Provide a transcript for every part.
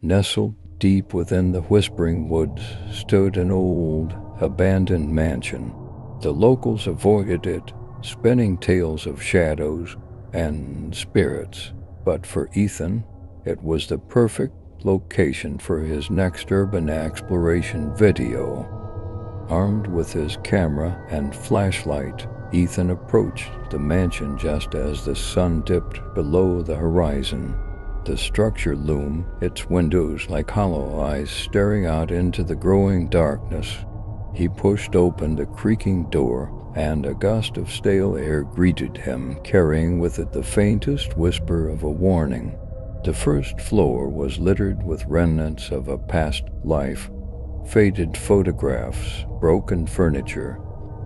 Nestled deep within the whispering woods stood an old, abandoned mansion. The locals avoided it, spinning tales of shadows and spirits. But for Ethan, it was the perfect location for his next urban exploration video. Armed with his camera and flashlight, Ethan approached the mansion just as the sun dipped below the horizon. The structure loomed, its windows like hollow eyes staring out into the growing darkness. He pushed open the creaking door, and a gust of stale air greeted him, carrying with it the faintest whisper of a warning. The first floor was littered with remnants of a past life, faded photographs, broken furniture,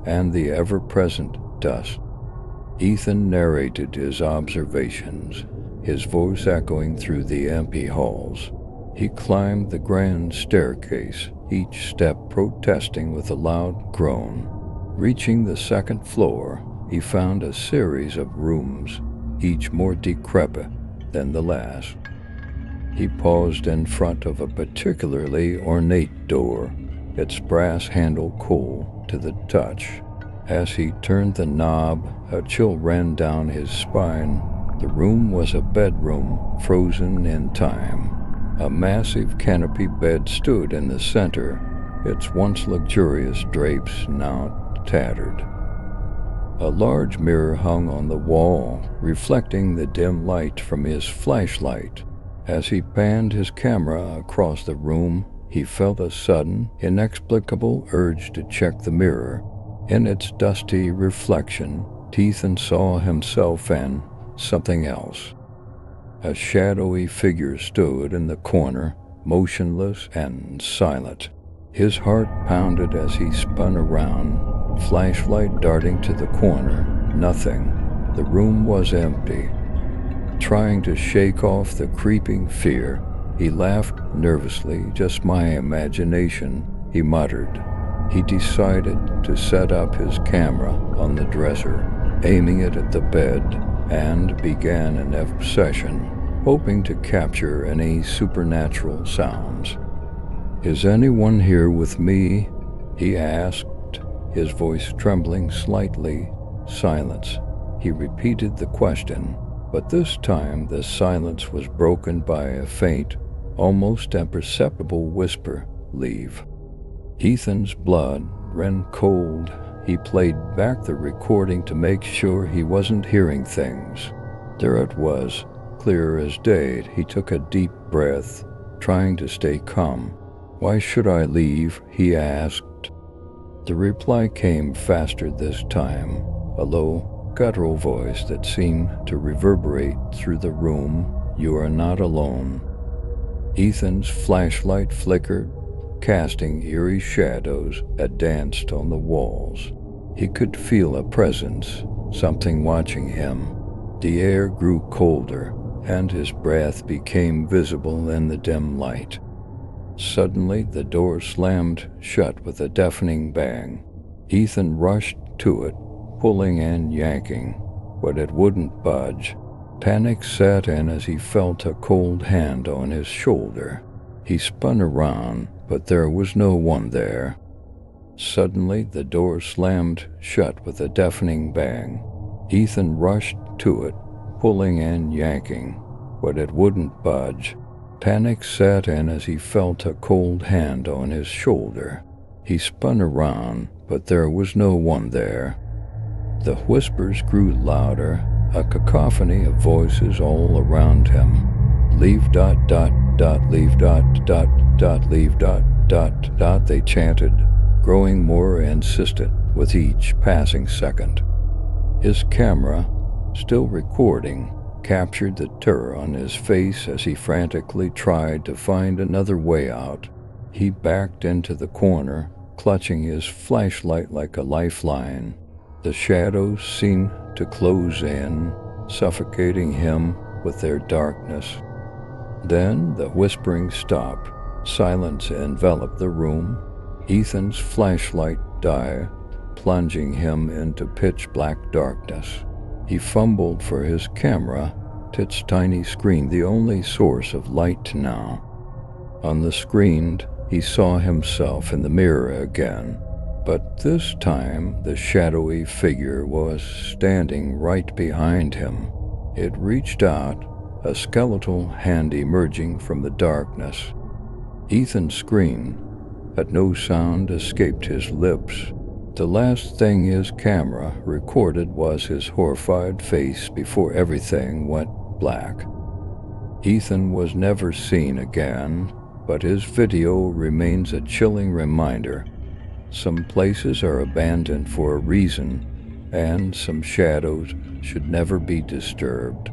and the ever-present dust. Ethan narrated his observations, his voice echoing through the empty halls. He climbed the grand staircase, each step protesting with a loud groan. Reaching the second floor, he found a series of rooms, each more decrepit than the last. He paused in front of a particularly ornate door, its brass handle cool to the touch. As he turned the knob, a chill ran down his spine. The room was a bedroom, frozen in time. A massive canopy bed stood in the center, its once luxurious drapes now tattered. A large mirror hung on the wall, reflecting the dim light from his flashlight. As he panned his camera across the room, he felt a sudden, inexplicable urge to check the mirror. In its dusty reflection, Ethan saw himself and something else. A shadowy figure stood in the corner, motionless and silent. His heart pounded as he spun around, flashlight darting to the corner. Nothing. The room was empty. Trying to shake off the creeping fear, he laughed nervously. "Just my imagination," he muttered. He decided to set up his camera on the dresser, aiming it at the bed, and began an obsession, hoping to capture any supernatural sounds. "Is anyone here with me?" he asked, his voice trembling slightly. Silence. He repeated the question, but this time the silence was broken by a faint, almost imperceptible whisper, "Leave." Ethan's blood ran cold. He played back the recording to make sure he wasn't hearing things. There it was, clear as day. He took a deep breath, trying to stay calm. "Why should I leave?" he asked. The reply came faster this time, a low, guttural voice that seemed to reverberate through the room. "You are not alone." Ethan's flashlight flickered, casting eerie shadows that danced on the walls. He could feel a presence, something watching him. The air grew colder, and his breath became visible in the dim light. Suddenly, the door slammed shut with a deafening bang. Ethan rushed to it, pulling and yanking, but it wouldn't budge. Panic set in as he felt a cold hand on his shoulder. He spun around, but there was no one there. Suddenly, the door slammed shut with a deafening bang. Ethan rushed to it, pulling and yanking, but it wouldn't budge. Panic set in as he felt a cold hand on his shoulder. He spun around, but there was no one there. The whispers grew louder, a cacophony of voices all around him. "Leave ... leave ... leave ... they chanted, growing more insistent with each passing second. His camera, still recording, captured the terror on his face as he frantically tried to find another way out. He backed into the corner, clutching his flashlight like a lifeline. The shadows seemed to close in, suffocating him with their darkness. Then the whispering stopped. Silence enveloped the room. Ethan's flashlight died, plunging him into pitch-black darkness. He fumbled for his camera, its tiny screen the only source of light now. On the screen, he saw himself in the mirror again, but this time the shadowy figure was standing right behind him. It reached out, a skeletal hand emerging from the darkness. Ethan screamed, but no sound escaped his lips. The last thing his camera recorded was his horrified face before everything went black. Ethan was never seen again, but his video remains a chilling reminder. Some places are abandoned for a reason, and some shadows should never be disturbed.